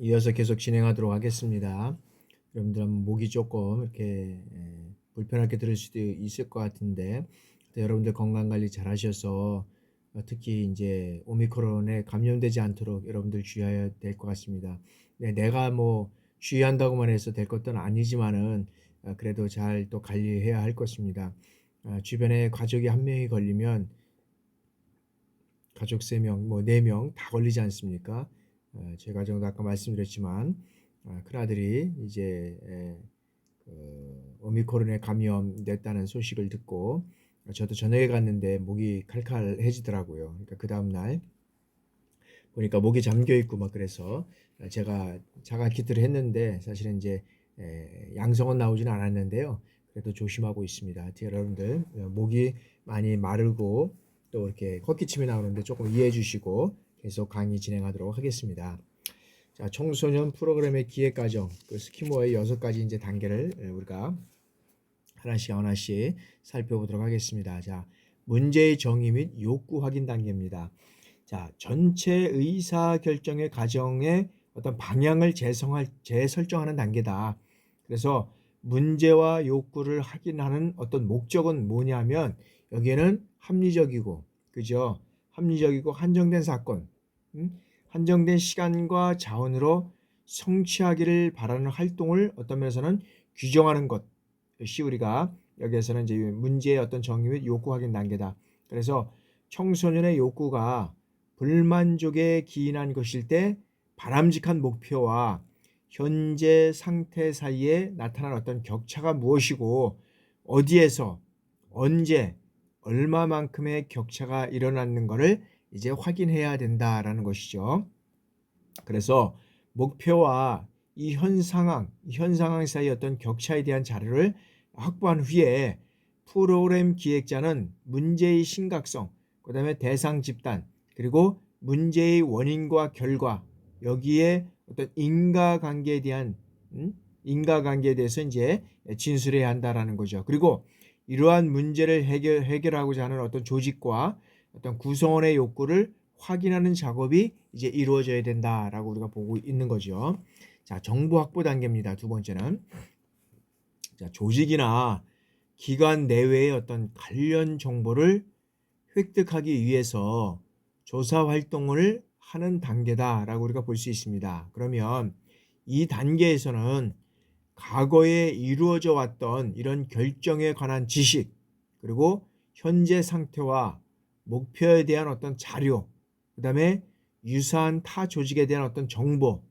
이어서 계속 진행하도록 하겠습니다. 여러분들 목이 조금 이렇게 불편하게 들을 수도 있을 것 같은데, 여러분들 건강 관리 잘 하셔서 특히 이제 오미크론에 감염되지 않도록 여러분들 주의해야 될 것 같습니다. 네, 내가 뭐 주의한다고만 해서 될 것도 아니지만은 그래도 잘 또 관리해야 할 것입니다. 주변에 가족이 한 명이 걸리면 가족 3명, 뭐 4명 다 걸리지 않습니까? 제 가정도 아까 말씀드렸지만 큰아들이 이제 오미크론에 감염됐다는 소식을 듣고 저도 저녁에 갔는데 목이 칼칼해지더라고요. 그러니까 그 다음날 보니까 목이 잠겨 있고 막 그래서 제가 자가 키트를 했는데 사실은 이제 양성은 나오지는 않았는데요. 그래도 조심하고 있습니다. 여러분들 목이 많이 마르고 또 이렇게 헛기침이 나오는데 조금 이해해 주시고 계속 강의 진행하도록 하겠습니다. 자, 청소년 프로그램의 기획 과정, 그 스키모어의 6가지 이제 단계를 우리가 하나씩 살펴보도록 하겠습니다. 자, 문제의 정의 및 욕구 확인 단계입니다. 자, 전체 의사 결정의 과정의 어떤 방향을 재설정하는 단계다. 그래서 문제와 욕구를 확인하는 어떤 목적은 뭐냐면 여기에는 합리적이고, 그죠? 합리적이고 한정된 사건, 한정된 시간과 자원으로 성취하기를 바라는 활동을 어떤 면에서는 규정하는 것이 우리가 여기에서는 이제 문제의 어떤 정의 및 욕구 확인 단계다. 그래서 청소년의 욕구가 불만족에 기인한 것일 때 바람직한 목표와 현재 상태 사이에 나타난 어떤 격차가 무엇이고 어디에서 언제 얼마만큼의 격차가 일어났는 것을 이제 확인해야 된다라는 것이죠. 그래서 목표와 이 현 상황 사이의 어떤 격차에 대한 자료를 확보한 후에 프로그램 기획자는 문제의 심각성, 그 다음에 대상 집단, 그리고 문제의 원인과 결과, 여기에 어떤 인과관계에 대해서 이제 진술해야 한다라는 거죠. 그리고 이러한 문제를 해결하고자 하는 어떤 조직과 어떤 구성원의 욕구를 확인하는 작업이 이제 이루어져야 된다라고 우리가 보고 있는 거죠. 자, 정보 확보 단계입니다. 두 번째는 자, 조직이나 기관 내외의 어떤 관련 정보를 획득하기 위해서 조사 활동을 하는 단계다라고 우리가 볼 수 있습니다. 그러면 이 단계에서는 과거에 이루어져 왔던 이런 결정에 관한 지식, 그리고 현재 상태와 목표에 대한 어떤 자료, 그 다음에 유사한 타 조직에 대한 어떤 정보,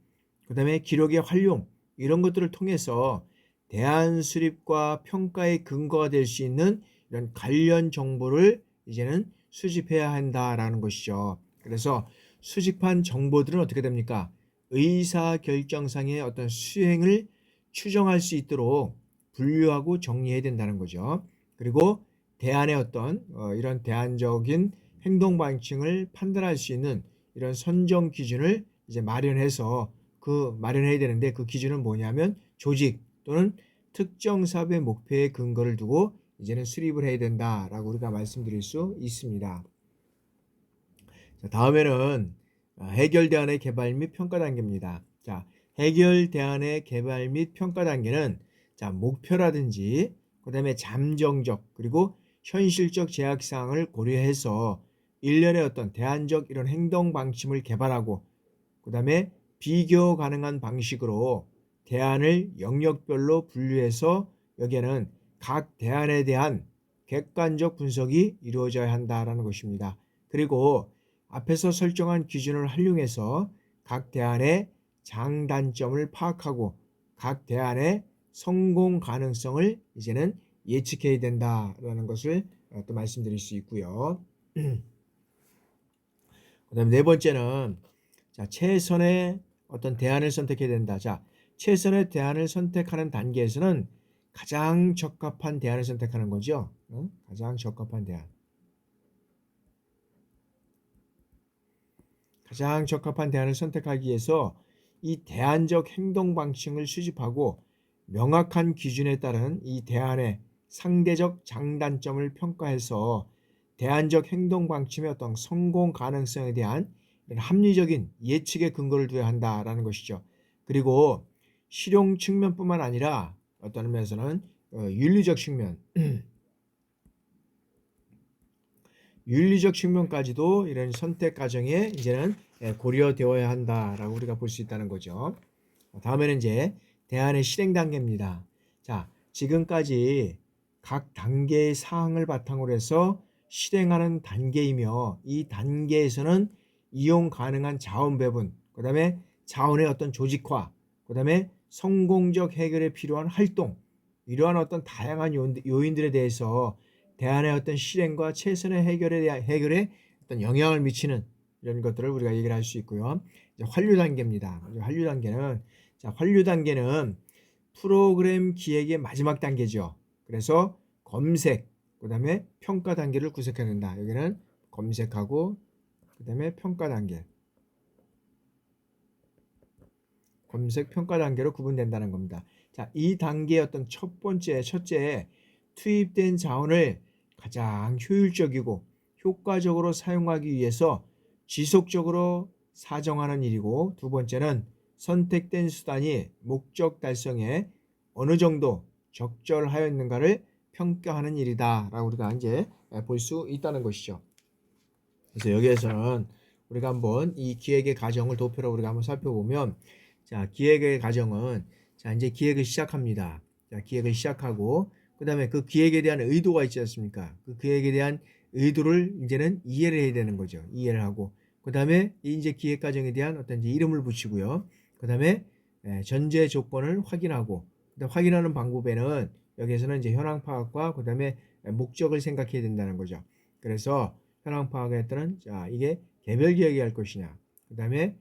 그 다음에 기록의 활용, 이런 것들을 통해서 대안 수립과 평가의 근거가 될 수 있는 이런 관련 정보를 이제는 수집해야 한다라는 것이죠. 그래서 수집한 정보들은 어떻게 됩니까? 의사결정상의 어떤 수행을 추정할 수 있도록 분류하고 정리해야 된다는 거죠. 그리고 대안의 어떤 이런 대안적인 행동 방침을 판단할 수 있는 이런 선정 기준을 이제 마련해야 되는데 그 기준은 뭐냐면 조직 또는 특정 사업의 목표에 근거를 두고 이제는 수립을 해야 된다라고 우리가 말씀드릴 수 있습니다. 자, 다음에는 해결 대안의 개발 및 평가 단계입니다. 자, 해결 대안의 개발 및 평가 단계는 자, 목표라든지 그다음에 잠정적 그리고 현실적 제약 사항을 고려해서 일련의 어떤 대안적 이런 행동 방침을 개발하고 그다음에 비교 가능한 방식으로 대안을 영역별로 분류해서 여기에는 각 대안에 대한 객관적 분석이 이루어져야 한다라는 것입니다. 그리고 앞에서 설정한 기준을 활용해서 각 대안의 장단점을 파악하고 각 대안의 성공 가능성을 이제는 예측해야 된다라는 것을 또 말씀드릴 수 있고요. 그다음 네 번째는 자, 최선의 어떤 대안을 선택해야 된다. 자, 최선의 대안을 선택하는 단계에서는 가장 적합한 대안을 선택하는 거죠. 가장 적합한 대안. 가장 적합한 대안을 선택하기 위해서 이 대안적 행동 방식을 수집하고 명확한 기준에 따른 이 대안의 상대적 장단점을 평가해서 대안적 행동 방침의 어떤 성공 가능성에 대한 합리적인 예측의 근거를 두어야 한다라는 것이죠. 그리고 실용 측면뿐만 아니라 어떤 의미에서는 윤리적 측면, 윤리적 측면까지도 이런 선택 과정에 이제는 고려되어야 한다라고 우리가 볼 수 있다는 거죠. 다음에는 이제 대안의 실행 단계입니다. 자, 지금까지 각 단계의 사항을 바탕으로 해서 실행하는 단계이며 이 단계에서는 이용 가능한 자원 배분, 그 다음에 자원의 어떤 조직화, 그 다음에 성공적 해결에 필요한 활동, 이러한 어떤 다양한 요인들에 대해서 대안의 어떤 실행과 최선의 해결에 어떤 영향을 미치는 이런 것들을 우리가 얘기를 할 수 있고요. 이제 환류 단계입니다. 환류 단계는 프로그램 기획의 마지막 단계죠. 그래서 검색, 그 다음에 평가 단계를 구색해야 된다. 여기는 검색하고 그 다음에 평가 단계, 검색 평가 단계로 구분된다는 겁니다. 자, 이 단계의 어떤 첫째 투입된 자원을 가장 효율적이고 효과적으로 사용하기 위해서 지속적으로 사정하는 일이고, 두 번째는 선택된 수단이 목적 달성에 어느 정도 적절하였는가를 평가하는 일이다 라고 우리가 이제 볼 수 있다는 것이죠. 그래서 여기에서는 우리가 한번 이 기획의 과정을 도표로 우리가 한번 살펴보면, 자, 기획의 과정은, 자, 이제 기획을 시작합니다. 자, 기획을 시작하고 그 다음에 그 기획에 대한 의도가 있지 않습니까? 그 기획에 대한 의도를 이제는 이해를 해야 되는 거죠. 이해를 하고 그 다음에 이제 기획 과정에 대한 어떤 이제 이름을 붙이고요. 그 다음에 전제 조건을 확인하고, 그다음 확인하는 방법에는 여기에서는 이제 현황 파악과 그 다음에 목적을 생각해야 된다는 거죠. 그래서 현황 파악에 따른, 자, 이게 개별 기획이 할 것이냐, 그 다음에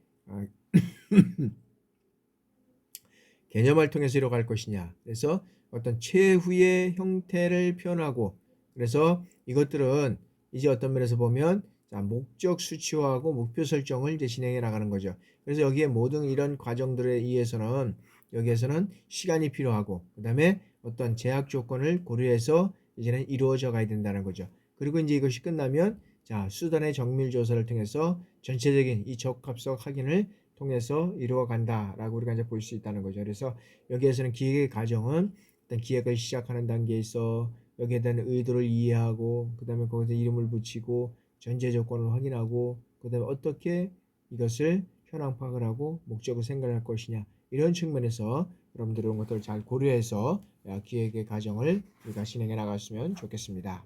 개념을 통해서 이뤄갈 것이냐, 그래서 어떤 최후의 형태를 표현하고, 그래서 이것들은 이제 어떤 면에서 보면, 자, 목적 수치화하고 목표 설정을 이제 진행해 나가는 거죠. 그래서 여기에 모든 이런 과정들에 의해서는 여기에서는 시간이 필요하고 그 다음에 어떤 제약 조건을 고려해서 이제는 이루어져 가야 된다는 거죠. 그리고 이제 이것이 끝나면, 자, 수단의 정밀 조사를 통해서 전체적인 이 적합성 확인을 통해서 이루어 간다라고 우리가 이제 볼 수 있다는 거죠. 그래서 여기에서는 기획의 과정은 일단 기획을 시작하는 단계에 있어 여기에 대한 의도를 이해하고 그 다음에 거기서 이름을 붙이고 전제 조건을 확인하고 그 다음에 어떻게 이것을 현황 파악을 하고 목적을 생각할 것이냐, 이런 측면에서 여러분들 이런 것들을 잘 고려해서 기획의 과정을 우리가 진행해 나갔으면 좋겠습니다.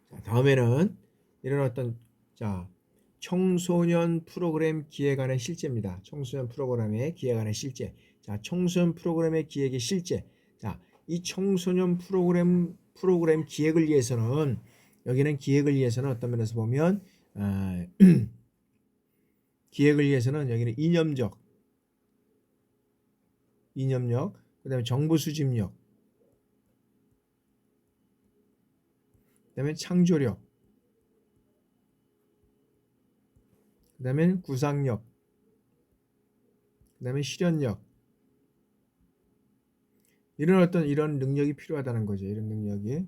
자, 다음에는 이런 어떤, 자, 청소년 프로그램 기획안의 실제입니다. 청소년 프로그램의 기획안의 실제. 자, 청소년 프로그램의 기획의 실제. 자, 이 청소년 프로그램 기획을 위해서는, 여기는 기획을 위해서는 어떤 면에서 보면 기획을 위해서는 여기는 이념력, 그 다음에 정보 수집력, 그 다음에 창조력, 그 다음에 구상력, 그 다음에 실현력, 이런 능력이 필요하다는 거죠. 이런 능력이.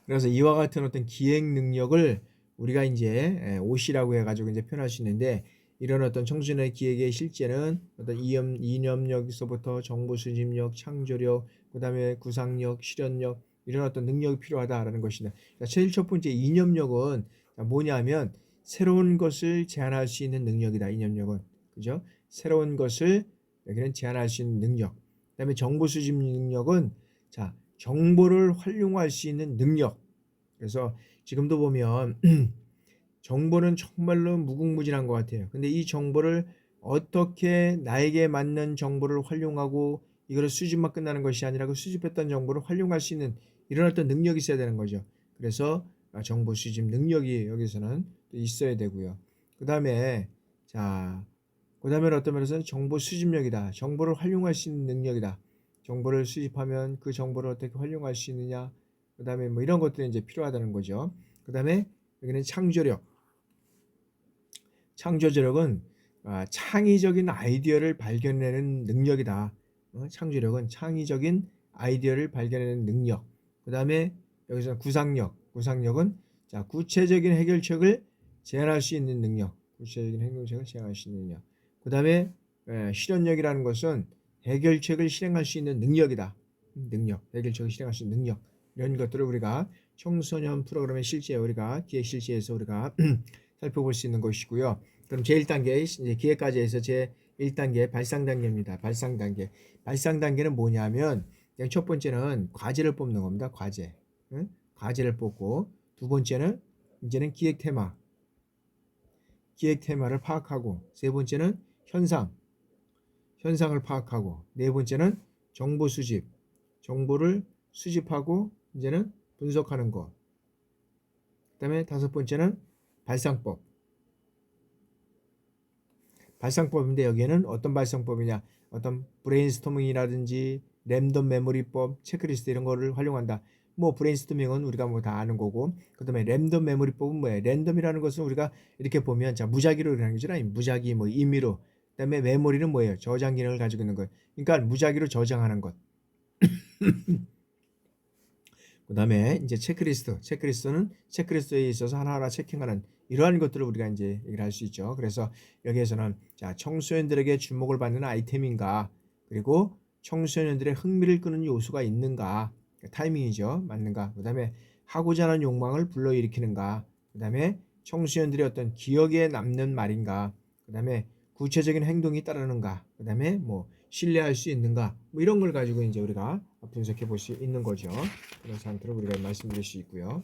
그래서 이와 같은 어떤 기획 능력을 우리가 이제 OC라고 해가지고 이제 표현할 수 있는데, 이런 어떤 청소년의 기획의 실제는 어떤 이념력에서부터 정보 수집력, 창조력, 그 다음에 구상력, 실현력, 이런 어떤 능력이 필요하다라는 것이다. 제일 첫 번째 이념력은 뭐냐면 새로운 것을 제안할 수 있는 능력이다. 이념력은, 그죠? 새로운 것을 여기는 제안할 수 있는 능력. 그다음에 정보 수집 능력은, 자, 정보를 활용할 수 있는 능력. 그래서 지금도 보면 정보는 정말로 무궁무진한 것 같아요. 근데 이 정보를 어떻게 나에게 맞는 정보를 활용하고 이거를 수집만 끝나는 것이 아니라 그 수집했던 정보를 활용할 수 있는 이런 어떤 능력이 있어야 되는 거죠. 그래서 정보 수집 능력이 여기서는 있어야 되고요. 그 다음에, 자, 그 다음에 어떤 면에서는 정보 수집력이다. 정보를 활용할 수 있는 능력이다. 정보를 수집하면 그 정보를 어떻게 활용할 수 있느냐. 그 다음에 뭐 이런 것들이 이제 필요하다는 거죠. 그 다음에 여기는 창조력. 창조력은 창의적인 아이디어를 발견해내는 능력이다. 창조력은 창의적인 아이디어를 발견해내는 능력. 그 다음에 여기서 구상력. 구상력은, 자, 구체적인 해결책을 제안할 수 있는 능력. 구체적인 행동책을 시행할 수 있는 능력. 그 다음에 실현력이라는 것은 해결책을 실행할 수 있는 능력이다. 능력, 해결책을 실행할 수 있는 능력. 이런 것들을 우리가 청소년 프로그램의 실제 우리가 기획 실제에서 우리가 살펴볼 수 있는 것이고요. 그럼 제1단계 이제 기획까지 해서 제1단계 발상 단계입니다. 발상 단계. 발상 단계는 뭐냐면 첫 번째는 과제를 뽑는 겁니다. 과제. 응? 과제를 뽑고 두 번째는 이제는 기획 테마. 기획 테마를 파악하고 세 번째는 현상을 파악하고 네 번째는 정보 수집. 정보를 수집하고 이제는 분석하는 것. 그다음에 다섯 번째는 발상법. 발상법인데 여기에는 어떤 발상법이냐? 어떤 브레인스토밍이라든지 랜덤 메모리법, 체크리스트 이런 거를 활용한다. 뭐 브레인스토밍은 우리가 뭐 다 아는 거고, 그다음에 랜덤 메모리법은 뭐예요? 랜덤이라는 것은 우리가 이렇게 보면 자 무작위로 일어나는 거잖아요. 무작위 뭐 임의로. 그다음에 메모리는 뭐예요? 저장 기능을 가지고 있는 거예요. 그러니까 무작위로 저장하는 것. 그다음에 이제 체크리스트는 체크리스트에 있어서 하나하나 체킹하는 이러한 것들을 우리가 이제 얘기를 할 수 있죠. 그래서 여기에서는 자 청소년들에게 주목을 받는 아이템인가, 그리고 청소년들의 흥미를 끄는 요소가 있는가, 타이밍이죠, 맞는가. 그다음에 하고자 하는 욕망을 불러일으키는가, 그다음에 청소년들의 어떤 기억에 남는 말인가, 그다음에 구체적인 행동이 따르는가, 그다음에 뭐 신뢰할 수 있는가, 뭐 이런 걸 가지고 이제 우리가 분석해 볼 수 있는 거죠. 그런 상태로 우리가 말씀드릴 수 있고요.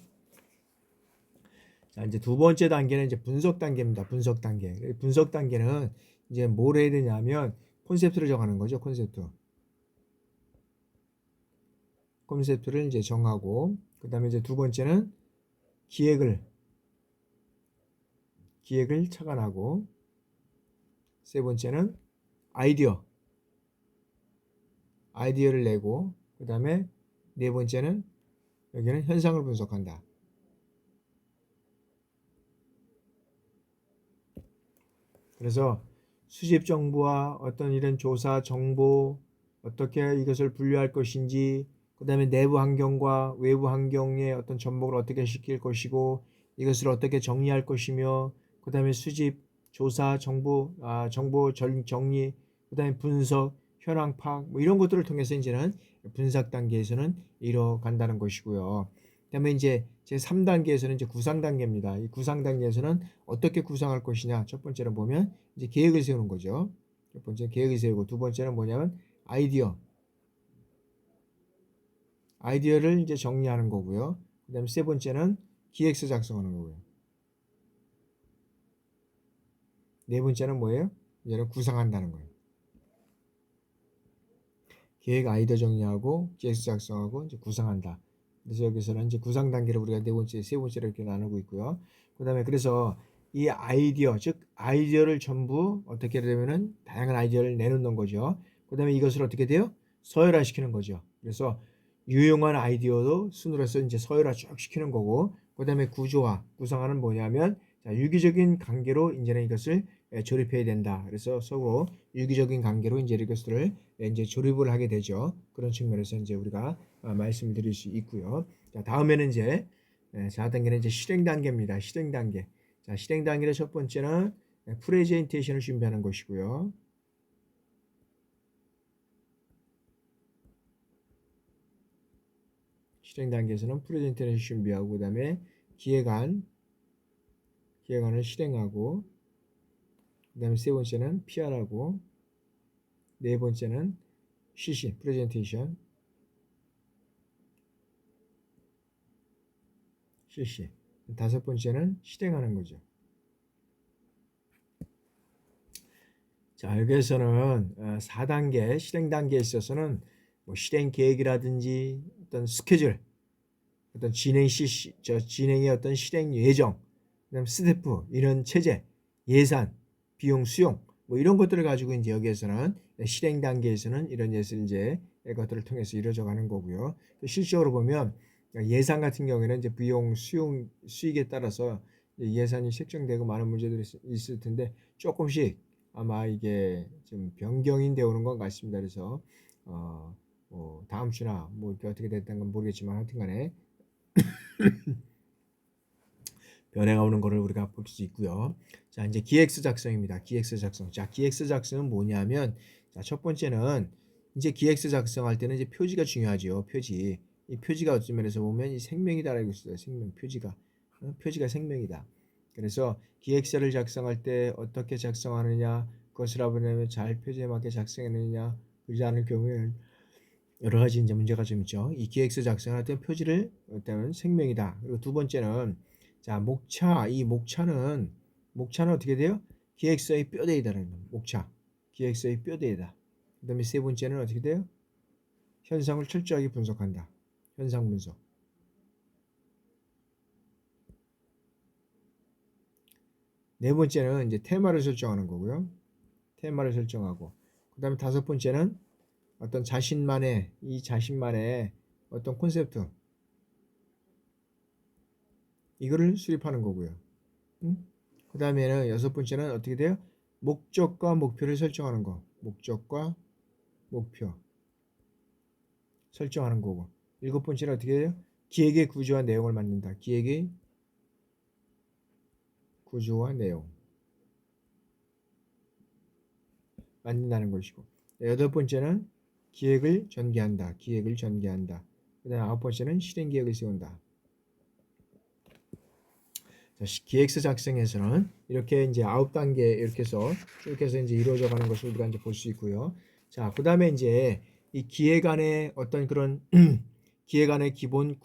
자, 이제 두 번째 단계는 이제 분석 단계입니다. 분석 단계. 분석 단계는 이제 뭘 해야 되냐면 콘셉트를 정하는 거죠. 콘셉트를 이제 정하고, 그다음에 이제 두 번째는 기획을 착안하고, 세 번째는 아이디어를 내고, 그다음에 네 번째는 여기는 현상을 분석한다. 그래서 수집 정보와 어떤 이런 조사 정보, 어떻게 이것을 분류할 것인지, 그 다음에 내부 환경과 외부 환경의 어떤 접목을 어떻게 시킬 것이고, 이것을 어떻게 정리할 것이며, 그 다음에 수집, 조사, 정보 정리, 그 다음에 분석, 현황 파악, 뭐 이런 것들을 통해서 이제는 분석 단계에서는 이뤄간다는 것이고요. 그다음에 이제 제 3단계에서는 이제 구상 단계입니다. 이 구상 단계에서는 어떻게 구상할 것이냐. 첫 번째는 보면 이제 계획을 세우는 거죠. 첫 번째 계획을 세우고, 두 번째는 뭐냐면 아이디어를 이제 정리하는 거고요. 그다음에 세 번째는 기획서 작성하는 거고요. 네 번째는 뭐예요? 이제는 구상한다는 거예요. 계획 아이디어 정리하고 기획서 작성하고 이제 구상한다. 그래서 여기서는 이제 구상 단계를 우리가 네 번째, 세 번째로 이렇게 나누고 있고요. 그다음에 그래서 이 아이디어, 즉 아이디어를 전부 어떻게 되면은 다양한 아이디어를 내놓는 거죠. 그다음에 이것을 어떻게 돼요? 서열화시키는 거죠. 그래서 유용한 아이디어도 순으로서 이제 서열화 쭉 시키는 거고, 그다음에 구성화는 뭐냐면 자, 유기적인 관계로 이제는 이것을 조립해야 된다. 그래서 서로 유기적인 관계로 이제 이것들을 이제 조립을 하게 되죠. 그런 측면에서 이제 우리가 말씀을 드릴 수 있고요. 자, 다음에는 이제 4단계는 이제 실행 단계입니다. 실행 단계. 자, 실행 단계의 첫 번째는 프레젠테이션을 준비하는 것이고요. 실행 단계에서는 프레젠테이션 준비하고, 그다음에 기획안을 실행하고, 그다음에 세 번째는 PR하고, 네 번째는 CC 프레젠테이션 실시, 다섯 번째는 실행하는 거죠. 자, 여기에서는 4단계 실행 단계에 있어서는 뭐 실행 계획이라든지 어떤 스케줄, 어떤 진행의 어떤 실행 예정, 그다음 스태프, 이런 체제, 예산, 비용 수용, 뭐 이런 것들을 가지고 이제 여기에서는 실행 단계에서는 이런 예술 이제 것들을 통해서 이루어져 가는 거고요. 실적으로 보면 예산 같은 경우에는 이제 비용 수용 수익에 따라서 예산이 책정되고 많은 문제들이 있을 텐데 조금씩 아마 이게 좀 변경이 되어 오는 것 같습니다. 그래서 뭐 다음 주나 뭐 이렇게 어떻게 됐다는 건 모르겠지만 하여튼간에 변화가 오는 거를 우리가 볼 수 있고요. 자, 이제 기획서 작성입니다. 기획서 작성. 자, 기획서 작성은 뭐냐면, 자, 첫 번째는 이제 기획서 작성할 때는 이제 표지가 중요하죠. 표지. 이 표지가 어떤 면에서 보면 이 생명이다라고 있어요. 생명, 표지가. 표지가 생명이다. 그래서 기획서를 작성할 때 어떻게 작성하느냐, 그것을 하려면 잘 표지에 맞게 작성하느냐, 그러지 않을 경우에는 여러 가지 이제 문제가 좀 있죠. 이 기획서 작성할 때 표지를 일단은 생명이다. 그리고 두 번째는 자, 목차. 이 목차는 어떻게 돼요? 기획서의 뼈대이다라는 겁니다. 목차. 기획서의 뼈대이다. 그다음에 세 번째는 어떻게 돼요? 현상을 철저하게 분석한다. 현상 분석. 네 번째는 이제 테마를 설정하는 거고요. 테마를 설정하고. 그다음에 다섯 번째는 어떤 자신만의 어떤 콘셉트 이거를 수립하는 거고요. 그 다음에는 여섯 번째는 어떻게 돼요? 목적과 목표를 설정하는 거. 목적과 목표 설정하는 거고. 일곱 번째는 어떻게 돼요? 기획의 구조와 내용을 만든다. 기획의 구조와 내용 만든다는 것이고. 여덟 번째는 기획을 전개한다. 기획을 전개한다. 그 다음 아홉 번째는 실행 계획을 세운다. 자, 기획서 작성에서는 이렇게 이제 9단계 이렇게 해서 쭉 해서 이제 이루어져 가는 것을 우리가 이제 볼 수 있고요. 자, 그다음에 이제 이 기획안의 어떤 그런 기획안의 기본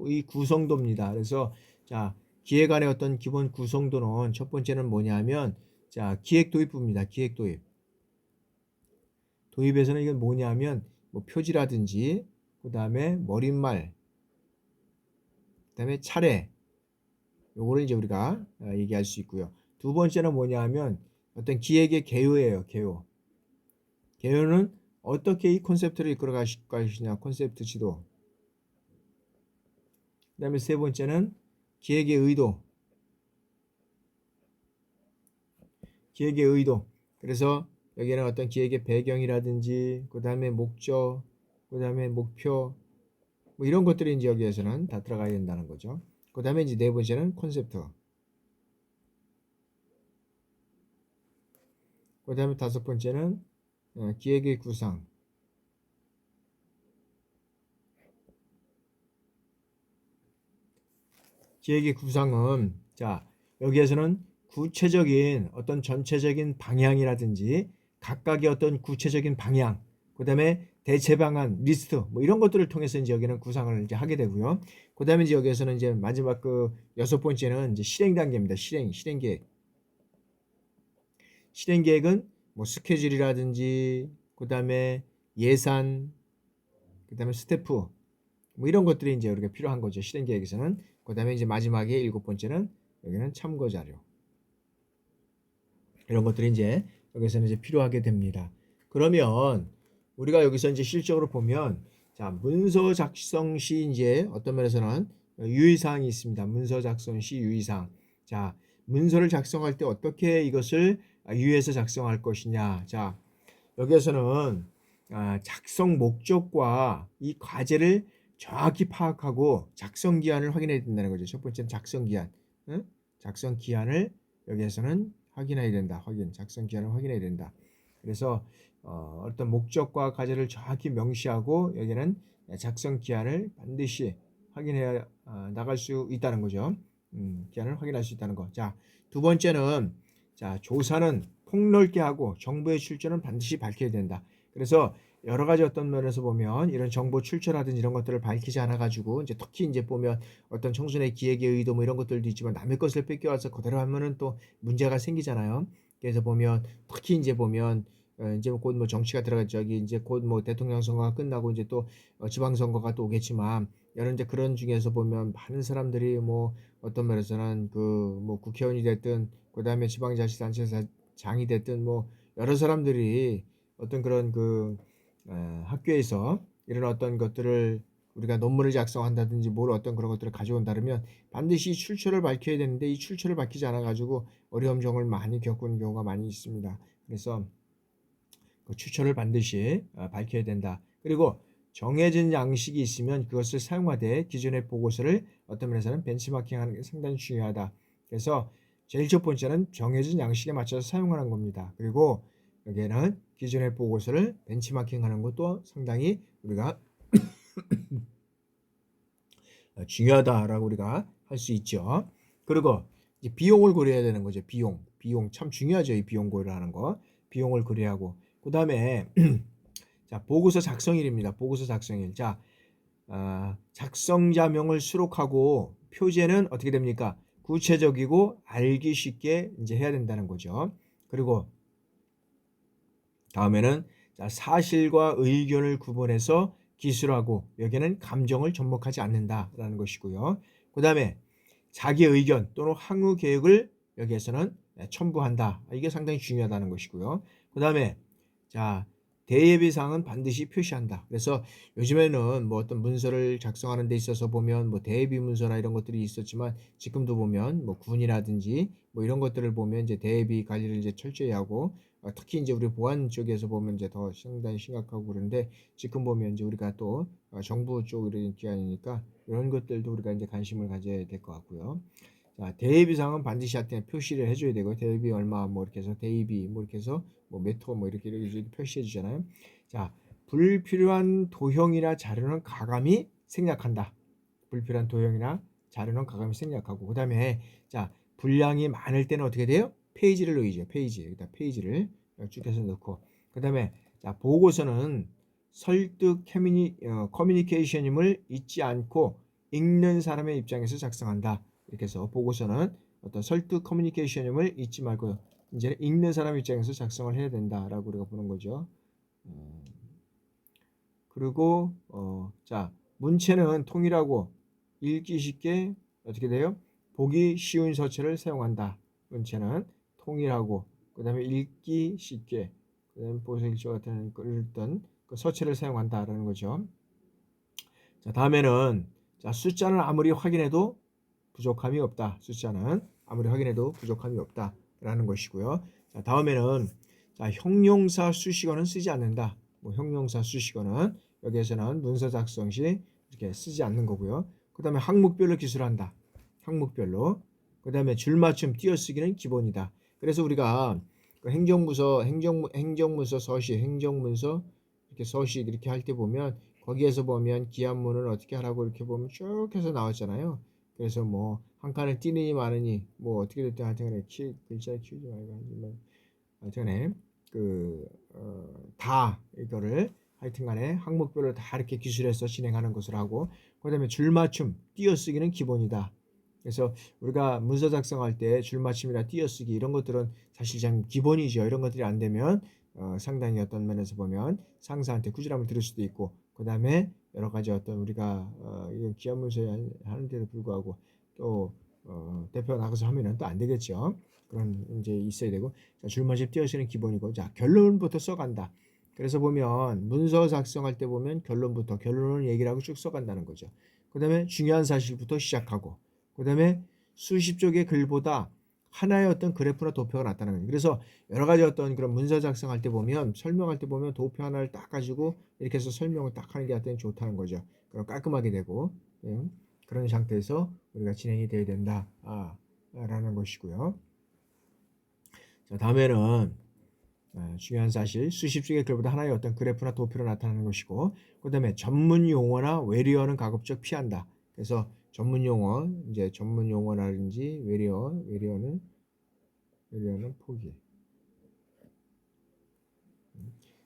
이 구성도입니다. 그래서 자, 기획안의 어떤 기본 구성도는 첫 번째는 뭐냐면 자, 기획 도입부입니다. 기획 도입. 도입에서는 이건 뭐냐면 뭐 표지라든지 그다음에 머릿말 그다음에 차례 요거를 이제 우리가 얘기할 수 있고요. 두 번째는 뭐냐면 어떤 기획의 개요예요. 개요. 개요는 어떻게 이 콘셉트를 이끌어 가실 것이냐. 콘셉트 지도. 그 다음에 세 번째는 기획의 의도. 기획의 의도. 그래서 여기에는 어떤 기획의 배경이라든지 그 다음에 목적, 그 다음에 목표 뭐 이런 것들이 이제 여기에서는 다 들어가야 된다는 거죠. 그 다음에 이제 네 번째는 콘셉트. 그 다음에 다섯 번째는 기획의 구상. 기획의 구상은 자 여기에서는 구체적인 어떤 전체적인 방향이라든지 각각의 어떤 구체적인 방향 그 다음에 대체 방안 리스트 뭐 이런 것들을 통해서 이제 여기는 구상을 이제 하게 되고요. 그 다음에 이제 여기에서는 이제 마지막 그 여섯 번째는 이제 실행 단계입니다. 실행 계획. 실행 계획은 뭐 스케줄이라든지 그 다음에 예산 그 다음에 스태프 뭐 이런 것들이 이제 우리가 필요한 거죠. 실행 계획에서는. 그 다음에 이제 마지막에 일곱 번째는 여기는 참고 자료. 이런 것들이 이제 여기서는 이제 필요하게 됩니다. 그러면 우리가 여기서 이제 실적으로 보면 자, 문서 작성 시 이제 어떤 면에서는 유의사항이 있습니다. 문서 작성 시 유의사항. 자, 문서를 작성할 때 어떻게 이것을 유의해서 작성할 것이냐. 자, 여기에서는 작성 목적과 이 과제를 정확히 파악하고 작성 기한을 확인해야 된다는 거죠. 첫 번째는 작성 기한. 응? 작성 기한을 여기에서는 확인해야 된다. 작성 기한을 확인해야 된다. 그래서 어떤 목적과 과제를 정확히 명시하고 여기는 작성 기한을 반드시 확인해야 나갈 수 있다는 거죠. 기한을 확인할 수 있다는 거. 자, 두 번째는 자, 조사는 폭넓게 하고 정보의 출처는 반드시 밝혀야 된다. 그래서 여러 가지 어떤 면에서 보면 이런 정보 출처라든지 이런 것들을 밝히지 않아 가지고 이제 특히 이제 보면 어떤 청소년의 기획의 의도 뭐 이런 것들도 있지만 남의 것을 뺏겨와서 그대로 하면은 또 문제가 생기잖아요. 그래서 보면 특히 이제 보면 이제 곧 뭐 정치가 들어가 저기 이제 곧 뭐 대통령 선거가 끝나고 이제 또 지방 선거가 또 오겠지만 여러 이제 그런 중에서 보면 많은 사람들이 뭐 어떤 면에서는 그 뭐 국회의원이 됐든 그다음에 지방자치단체장이 됐든 뭐 여러 사람들이 어떤 그런 그 학교에서 이런 어떤 것들을 우리가 논문을 작성한다든지 뭘 어떤 그런 것들을 가져온다면 반드시 출처를 밝혀야 되는데 이 출처를 밝히지 않아 가지고 어려움 점을 많이 겪은 경우가 많이 있습니다. 그래서 그 출처를 반드시 밝혀야 된다. 그리고 정해진 양식이 있으면 그것을 사용하되 기존의 보고서를 어떤 면에서는 벤치마킹하는 게 상당히 중요하다. 그래서 제일 첫 번째는 정해진 양식에 맞춰서 사용하는 겁니다. 그리고 여기에는 기존의 보고서를 벤치마킹하는 것도 상당히 우리가 중요하다라고 우리가 할 수 있죠. 그리고 이제 비용을 고려해야 되는 거죠. 비용 참 중요하죠. 이 비용 고려하는 거. 비용을 고려하고 그 다음에 자 보고서 작성일입니다. 보고서 작성일. 자 작성자명을 수록하고 표제는 어떻게 됩니까? 구체적이고 알기 쉽게 이제 해야 된다는 거죠. 그리고 다음에는 자, 사실과 의견을 구분해서 기술하고 여기에는 감정을 접목하지 않는다라는 것이고요. 그 다음에 자기 의견 또는 항후 계획을 여기에서는 첨부한다. 이게 상당히 중요하다는 것이고요. 그 다음에 자 대예비사항은 반드시 표시한다. 그래서 요즘에는 뭐 어떤 문서를 작성하는 데 있어서 보면 뭐 대예비 문서나 이런 것들이 있었지만 지금도 보면 뭐 군이라든지 뭐 이런 것들을 보면 이제 대예비 관리를 이제 철저히 하고 특히 이제 우리 보안 쪽에서 보면 이제 더 상당히 심각하고 그런데 지금 보면 이제 우리가 또 정부 쪽 이런 기관이니까 이런 것들도 우리가 이제 관심을 가져야 될 것 같고요. 자, 대입비상은 반드시 한테 표시를 해줘야 되고 대입이 얼마 뭐 이렇게 해서 대입이 뭐 이렇게 해서 뭐 메토 뭐 이렇게 표시해 주잖아요. 자, 불필요한 도형이나 자료는 가감히 생략한다. 불필요한 도형이나 자료는 가감히 생략하고 그 다음에 자 분량이 많을 때는 어떻게 돼요? 페이지를 넣이죠. 페이지 여기다 페이지를 쭉 해서 넣고 그 다음에 자 보고서는 설득 커뮤니케이션임을 잊지 않고 읽는 사람의 입장에서 작성한다. 이렇게 해서 보고서는 어떤 설득 커뮤니케이션임을 잊지 말고 이제 읽는 사람 입장에서 작성을 해야 된다라고 우리가 보는 거죠. 그리고 자 문체는 통일하고 읽기 쉽게 어떻게 돼요? 보기 쉬운 서체를 사용한다. 문체는 통일하고 그 다음에 읽기 쉽게 그 다음에 보색일조 같은 어떤 그 서체를 사용한다라는 거죠. 자 다음에는 자 숫자는 아무리 확인해도 부족함이 없다. 숫자는 아무리 확인해도 부족함이 없다라는 것이고요. 자 다음에는 자 형용사 수식어는 쓰지 않는다. 뭐 형용사 수식어는 여기에서는 문서 작성 시 이렇게 쓰지 않는 거고요. 그 다음에 항목별로 기술한다. 항목별로. 그 다음에 줄맞춤 띄어쓰기는 기본이다. 그래서 우리가 그 행정문서 서식, 행정문서 이렇게 서식 이렇게 할 때 보면 거기에서 보면 기한문을 어떻게 하라고 이렇게 보면 쭉 해서 나왔잖아요. 그래서 뭐 한 칸을 띄느니 마느니 뭐 어떻게 됐든 하여튼간에 글자를 키우지 말고 하지만 하여튼간에 다 이거를 하여튼간에 항목별로 다 이렇게 기술해서 진행하는 것을 하고 그다음에 줄맞춤 띄어쓰기는 기본이다. 그래서 우리가 문서 작성할 때 줄맞춤이나 띄어쓰기 이런 것들은 사실상 기본이죠. 이런 것들이 안 되면 상당히 어떤 면에서 보면 상사한테 꾸지람을 들을 수도 있고 그 다음에 여러 가지 어떤 우리가 이건 기업문서 하는데도 불구하고 또 대표가 나가서 하면은 또 안 되겠죠. 그런 이제 있어야 되고 자, 줄맞춤 띄어쓰기는 기본이고 자 결론부터 써간다. 그래서 보면 문서 작성할 때 보면 결론을 얘기를 하고 쭉 써간다는 거죠. 그 다음에 중요한 사실부터 시작하고 그 다음에 수십 쪽의 글보다 하나의 어떤 그래프나 도표가 나타나는 거예요. 그래서 여러 가지 어떤 그런 문서 작성할 때 보면 설명할 때 보면 도표 하나를 딱 가지고 이렇게 해서 설명을 딱 하는 게 하여튼 좋다는 거죠. 그럼 깔끔하게 되고 그런 상태에서 우리가 진행이 돼야 된다 라는 것이고요. 자 다음에는 중요한 사실 수십 쪽의 글보다 하나의 어떤 그래프나 도표로 나타나는 것이고 그 다음에 전문 용어나 외래어는 가급적 피한다. 그래서 전문 용어 이제 전문 용어라든지 외래어는 포기.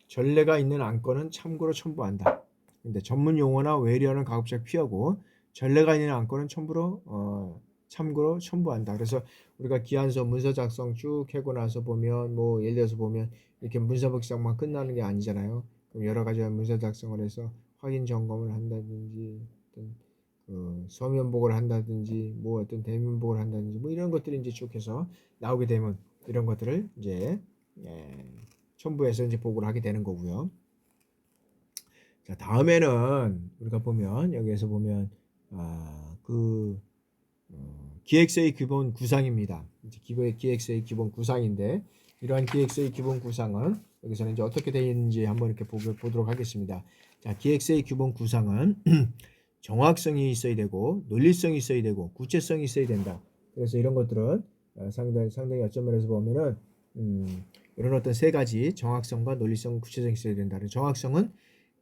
전례가 있는 안건은 참고로 첨부한다. 근데 전문 용어나 외래어는 가급적 피하고 전례가 있는 안건은 참고로 첨부한다. 그래서 우리가 기한서 문서 작성 쭉 하고 나서 보면 뭐 예를 들어서 보면 이렇게 문서 작성만 끝나는 게 아니잖아요. 그럼 여러 가지 문서 작성을 해서 확인 점검을 한다든지 어떤 서면복을 한다든지 뭐 어떤 대면복을 한다든지 뭐 이런 것들이 이제 쭉 해서 나오게 되면 이런 것들을 이제 첨부해서 이제 보고를 하게 되는 거고요. 자 다음에는 우리가 보면 여기에서 보면 기획서의 기본 구상입니다. 기획서의 기본 구상인데 이러한 기획서의 기본 구상은 여기서는 이제 어떻게 되어 있는지 한번 이렇게 보도록 하겠습니다. 자, 기획서의 기본 구상은 정확성이 있어야 되고 논리성이 있어야 되고 구체성이 있어야 된다. 그래서 이런 것들은 상당히 어떤 면에서 보면은 이런 어떤 세 가지 정확성과 논리성, 구체성이 있어야 된다. 정확성은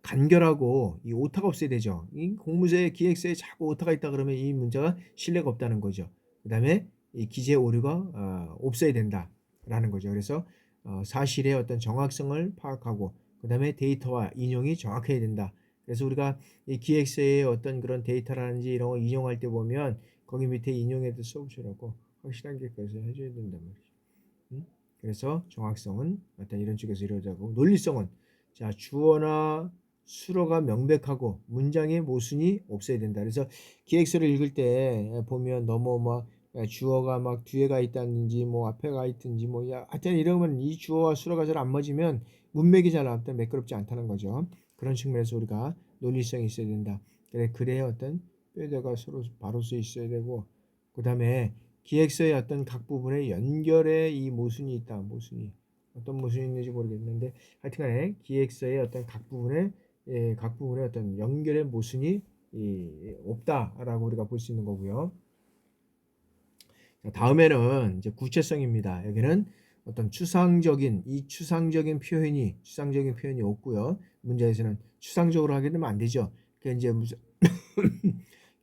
간결하고 이 오타가 없어야 되죠. 이 공무서에 기획서에 자꾸 오타가 있다 그러면 이 문제가 신뢰가 없다는 거죠. 그다음에 이 기재 오류가 없어야 된다라는 거죠. 그래서 사실의 어떤 정확성을 파악하고 그다음에 데이터와 인용이 정확해야 된다. 그래서 우리가 이 기획서의 어떤 그런 데이터라든지 이런 거 인용할 때 보면 거기 밑에 인용에도 써붙이라고 확실한 게까지 해줘야 된단 말이죠. 그래서 정확성은 어떤 이런 쪽에서 이루어지고 논리성은 자 주어나 수어가 명백하고 문장의 모순이 없어야 된다. 그래서 기획서를 읽을 때 보면 너무 막 주어가 막 뒤에가 있다든지 뭐 앞에가 있든지 뭐 하여튼 이러면 이 주어와 수어가 잘 안 맞으면 문맥이 잘 나올 매끄럽지 않다는 거죠. 그런 측면에서 우리가 논리성이 있어야 된다. 그래야 어떤 뼈대가 서로 바로 서 있어야 되고 그 다음에 기획서의 어떤 각 부분의 연결에 이 모순이 있다. 모순이 어떤 모순이 있는지 모르겠는데 하여튼간에 기획서의 어떤 각 부분의 어떤 연결의 모순이 없다라고 우리가 볼 수 있는 거고요. 자, 다음에는 이제 구체성입니다. 여기는 어떤 추상적인 표현이 없고요. 문제에서는 추상적으로 하게 되면 안 되죠. 그러니까 이제 무슨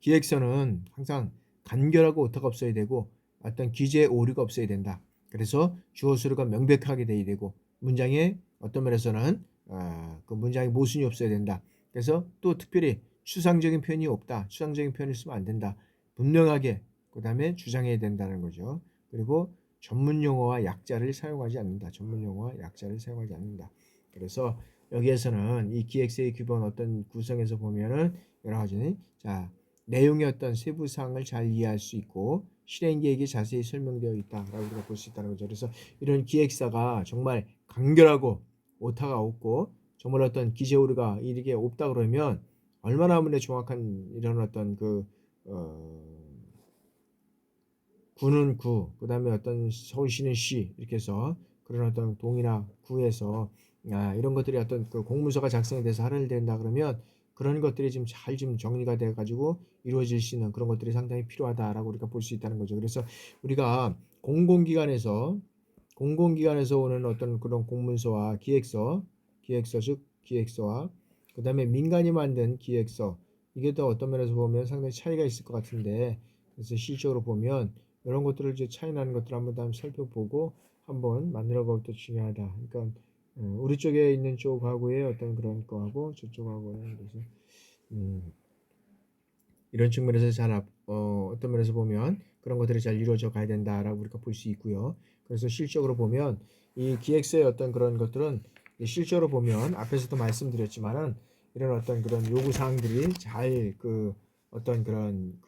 기획서는 항상 간결하고 오타가 없어야 되고 어떤 기재 오류가 없어야 된다. 그래서 주어 수료가 명백하게 돼야 되고 문장에 어떤 면에서는 그 문장에 모순이 없어야 된다. 그래서 또 특별히 추상적인 표현이 없다. 추상적인 표현을 쓰면 안 된다. 분명하게 그 다음에 주장해야 된다는 거죠. 그리고 전문 용어와 약자를 사용하지 않는다. 전문 용어와 약자를 사용하지 않는다. 그래서 여기에서는 이 기획서의 기본 어떤 구성에서 보면은 여러 가지 자 내용의 어떤 세부 사항을 잘 이해할 수 있고 실행 계획이 자세히 설명되어 있다라고 우리가 볼 수 있다는 거죠. 그래서 이런 기획사가 정말 간결하고 오타가 없고 정말 어떤 기재 오류가 이렇게 없다 그러면 얼마나 하면 정확한 이런 어떤 구는 구, 그 다음에 어떤 서울시는 시 이렇게 해서 그런 어떤 동이나 구에서 이런 것들이 어떤 그 공문서가 작성이 돼서 할인이 된다 그러면 그런 것들이 지금 잘 좀 정리가 돼 가지고 이루어질 수 있는 그런 것들이 상당히 필요하다라고 우리가 볼 수 있다는 거죠. 그래서 우리가 공공기관에서 오는 어떤 그런 공문서와 기획서 즉 기획서와 그 다음에 민간이 만든 기획서 이게 또 어떤 면에서 보면 상당히 차이가 있을 것 같은데 그래서 실적으로 보면 이런 것들을 이제 차이 나는 것들을 한번 살펴보고 한번 만들어 볼 때 중요하다. 그러니까 우리 쪽에 있는 쪽하고의 어떤 그런 거하고 저쪽하고의 그래서 이런 측면에서 어떤 면에서 보면 그런 것들이 잘 이루어져 가야 된다라고 우리가 볼 수 있고요. 그래서 실적으로 보면 이 기획서의 어떤 그런 것들은 실적으로 보면 앞에서도 말씀드렸지만은 이런 어떤 그런 요구 사항들이 잘 어떤 그런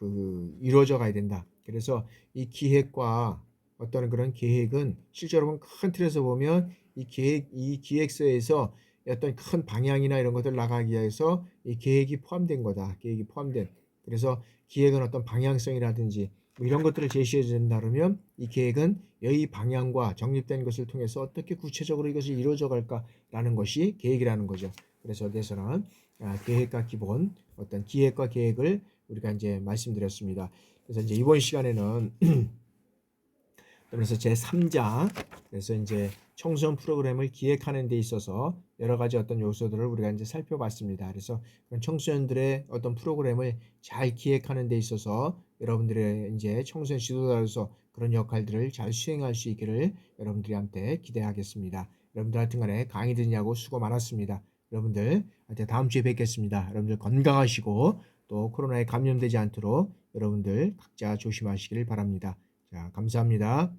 이루어져 가야 된다. 그래서 이 기획과 어떤 그런 계획은 실제로 보면 큰 틀에서 보면 이 기획서에서 어떤 큰 방향이나 이런 것들 나가기 위해서 이 계획이 포함된 거다. 계획이 포함된. 그래서 기획은 어떤 방향성이라든지 뭐 이런 것들을 제시해 준다 그러면 이 계획은 이 방향과 정립된 것을 통해서 어떻게 구체적으로 이것이 이루어져 갈까라는 것이 계획이라는 거죠. 그래서 어디서는 계획과 기본 어떤 기획과 계획을 우리가 이제 말씀드렸습니다. 그래서 이제 이번 시간에는 그래서 제3자 그래서 이제 청소년 프로그램을 기획하는 데 있어서 여러 가지 어떤 요소들을 우리가 이제 살펴봤습니다. 그래서 청소년들의 어떤 프로그램을 잘 기획하는 데 있어서 여러분들의 이제 청소년 지도자로서 그런 역할들을 잘 수행할 수 있기를 여러분들한테 기대하겠습니다. 여러분들 하여튼간에 강의 듣냐고 수고 많았습니다. 여러분들 다음 주에 뵙겠습니다. 여러분들 건강하시고 또 코로나에 감염되지 않도록 여러분들 각자 조심하시길 바랍니다. 자, 감사합니다.